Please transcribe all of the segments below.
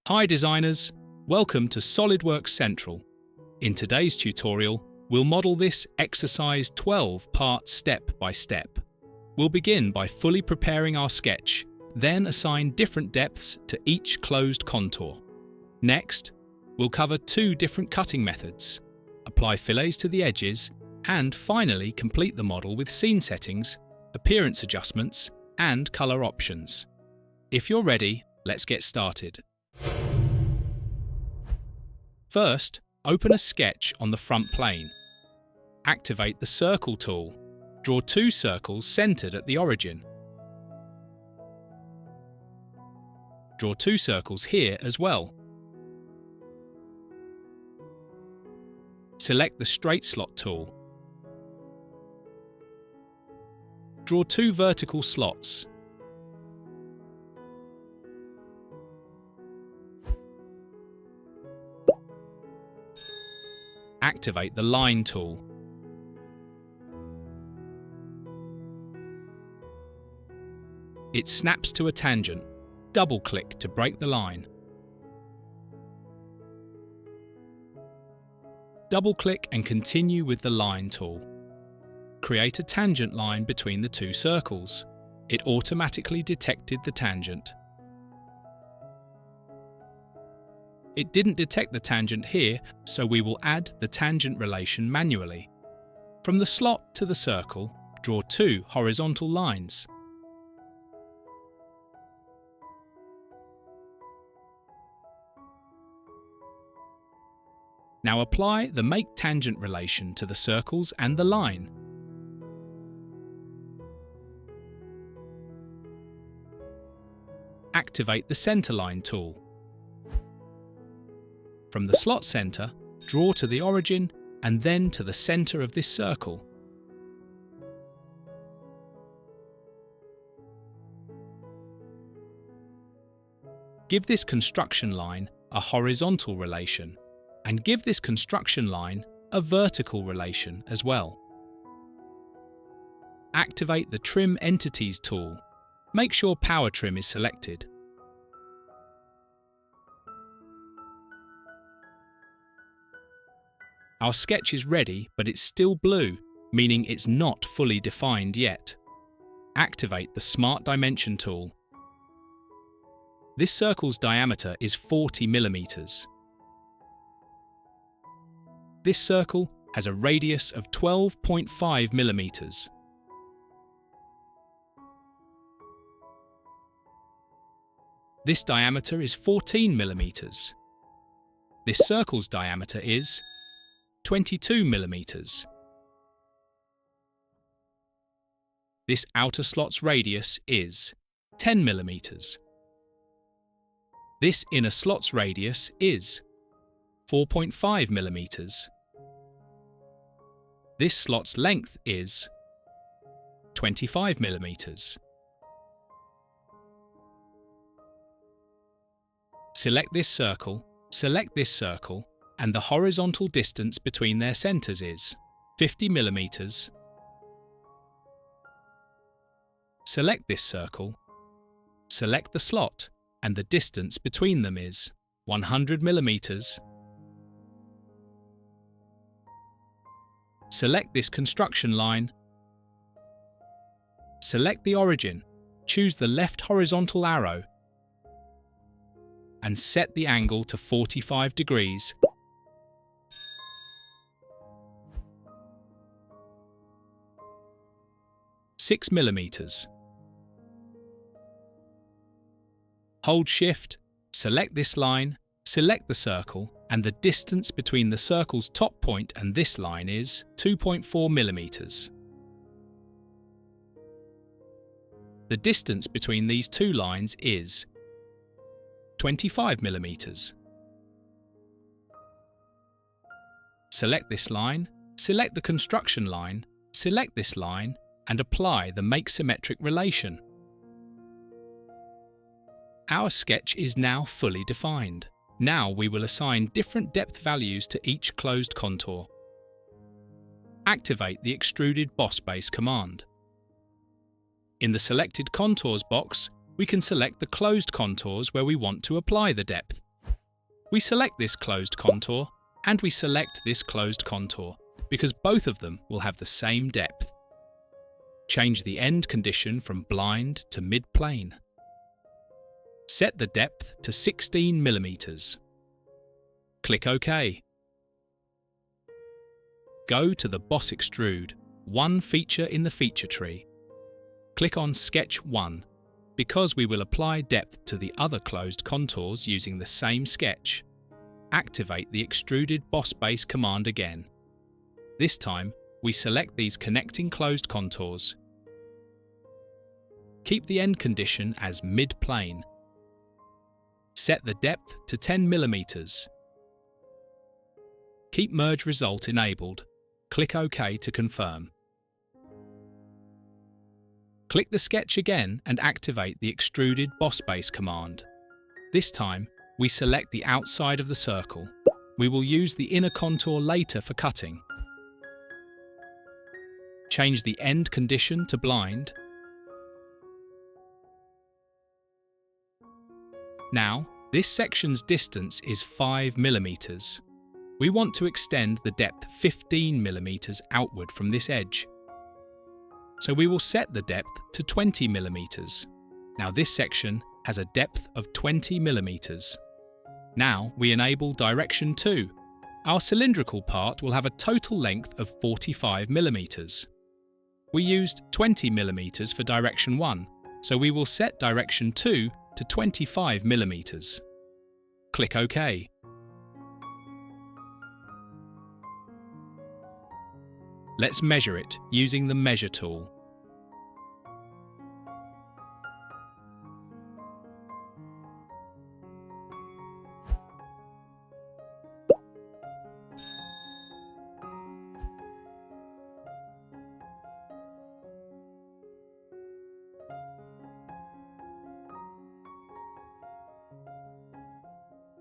Hi designers, welcome to SolidWorks Central. In today's tutorial, we'll model this exercise 12 part step by step. We'll begin by fully preparing our sketch, then assign different depths to each closed contour. Next, we'll cover two different cutting methods, apply fillets to the edges, and finally complete the model with scene settings, appearance adjustments, and color options. If you're ready, let's get started. First, open a sketch on the front plane. Activate the Circle tool. Draw two circles centered at the origin. Draw two circles here as well. Select the Straight Slot tool. Draw two vertical slots. Activate the Line tool. It snaps to a tangent. Double-click to break the line. Double-click and continue with the Line tool. Create a tangent line between the two circles. It automatically detected the tangent. It didn't detect the tangent here, so we will add the tangent relation manually. From the slot to the circle, draw two horizontal lines. Now apply the Make Tangent relation to the circles and the line. Activate the Centerline tool. From the slot center, draw to the origin and then to the center of this circle. Give this construction line a horizontal relation and give this construction line a vertical relation as well. Activate the Trim Entities tool. Make sure Power Trim is selected. Our sketch is ready, but it's still blue, meaning it's not fully defined yet. Activate the Smart Dimension tool. This circle's diameter is 40 millimeters. This circle has a radius of 12.5 millimeters. This diameter is 14 millimeters. This circle's diameter is 22 millimeters. This outer slot's radius is 10 millimeters. This inner slot's radius is 4.5 millimeters. This slot's length is 25 millimeters. Select this circle, and the horizontal distance between their centers is 50 millimeters. Select this circle, select the slot, and the distance between them is 100 millimeters. Select this construction line. Select the origin, choose the left horizontal arrow, and set the angle to 45 degrees. Six millimeters. Hold Shift, select this line, select the circle, and the distance between the circle's top point and this line is 2.4 millimeters. The distance between these two lines is 25 millimeters. Select this line, select the construction line, select this line, and apply the Make Symmetric relation. Our sketch is now fully defined. Now we will assign different depth values to each closed contour. Activate the Extruded Boss base command. In the Selected Contours box, we can select the closed contours where we want to apply the depth. We select this closed contour and we select this closed contour because both of them will have the same depth. Change the end condition from blind to mid-plane. Set the depth to 16 mm. Click OK. Go to the Boss Extrude, one feature in the feature tree. Click on Sketch 1, because we will apply depth to the other closed contours using the same sketch. Activate the Extruded Boss Base command again. This time, we select these connecting closed contours. Keep the end condition as mid-plane. Set the depth to 10 mm. Keep Merge Result enabled. Click OK to confirm. Click the sketch again and activate the Extruded Boss Base command. This time, we select the outside of the circle. We will use the inner contour later for cutting. Change the end condition to blind. Now, this section's distance is 5 mm. We want to extend the depth 15 mm outward from this edge. So we will set the depth to 20 mm. Now this section has a depth of 20 mm. Now we enable Direction 2. Our cylindrical part will have a total length of 45 mm. We used 20 mm for Direction 1, so we will set Direction 2 to 25 mm. Click OK. Let's measure it using the Measure tool.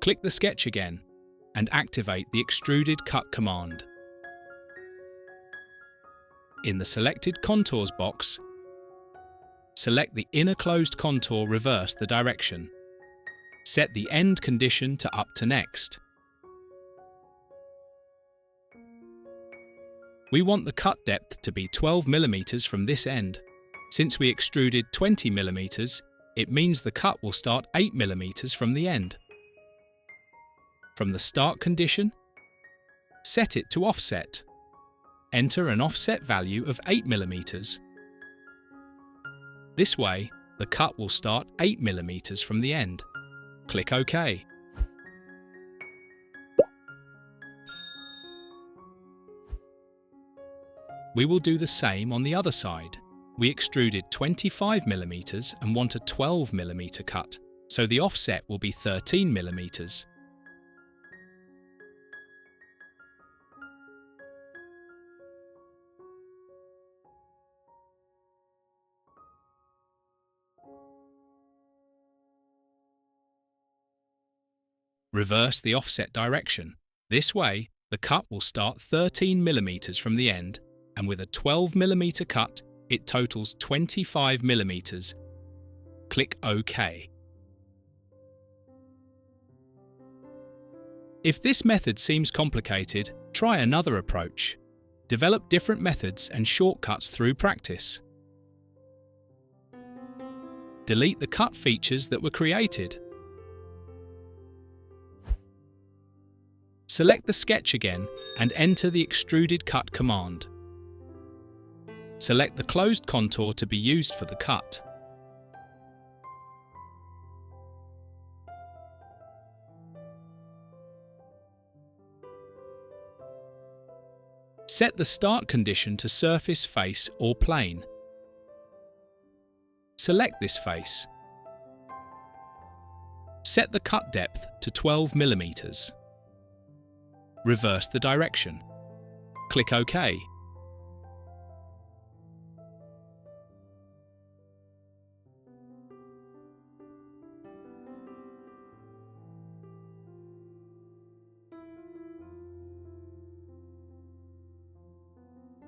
Click the sketch again and activate the Extruded Cut command. In the Selected Contours box, select the inner closed contour, reverse the direction. Set the end condition to up to next. We want the cut depth to be 12 mm from this end. Since we extruded 20 mm, it means the cut will start 8 mm from the end. From the start condition, set it to offset. Enter an offset value of 8 mm. This way, the cut will start 8 mm from the end. Click OK. We will do the same on the other side. We extruded 25 mm and want a 12 mm cut, so the offset will be 13 mm. Reverse the offset direction. This way, the cut will start 13 mm from the end, and with a 12 mm cut, it totals 25 mm. Click OK. If this method seems complicated, try another approach. Develop different methods and shortcuts through practice. Delete the cut features that were created. Select the sketch again and enter the Extruded Cut command. Select the closed contour to be used for the cut. Set the start condition to surface, face or plane. Select this face. Set the cut depth to 12 mm. Reverse the direction. Click OK.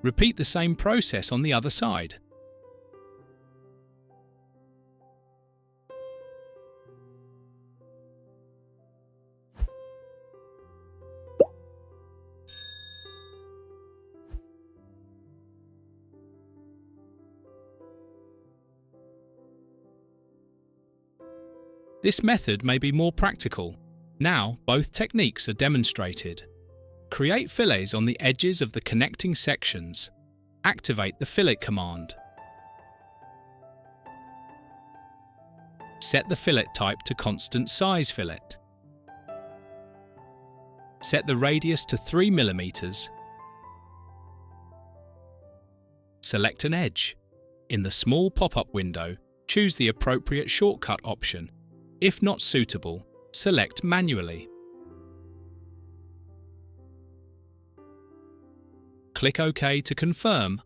Repeat the same process on the other side. This method may be more practical. Now, both techniques are demonstrated. Create fillets on the edges of the connecting sections. Activate the fillet command. Set the fillet type to constant size fillet. Set the radius to 3 mm. Select an edge. In the small pop-up window, choose the appropriate shortcut option. If not suitable, select manually. Click OK to confirm.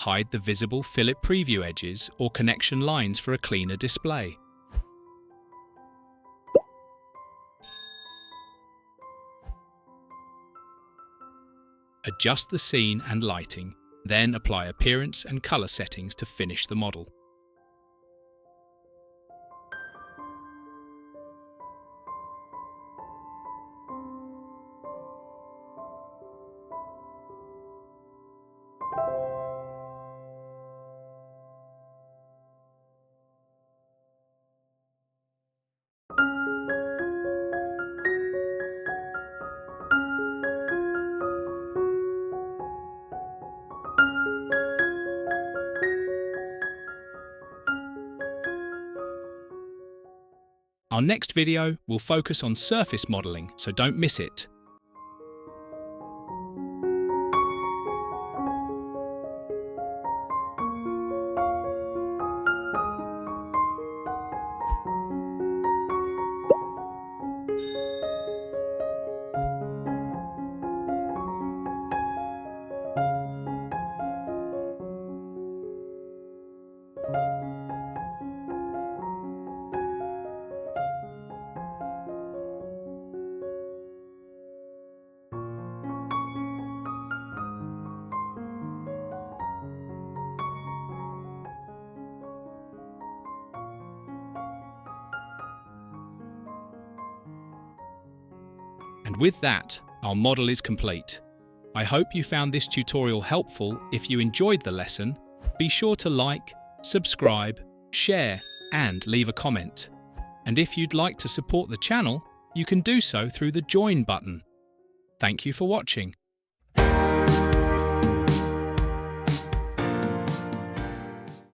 Hide the visible fillet preview edges or connection lines for a cleaner display. Adjust the scene and lighting, then apply appearance and color settings to finish the model. Our next video will focus on surface modelling, so don't miss it. And with that, our model is complete. I hope you found this tutorial helpful. If you enjoyed the lesson, be sure to like, subscribe, share, and leave a comment. And if you'd like to support the channel, you can do so through the Join button. Thank you for watching.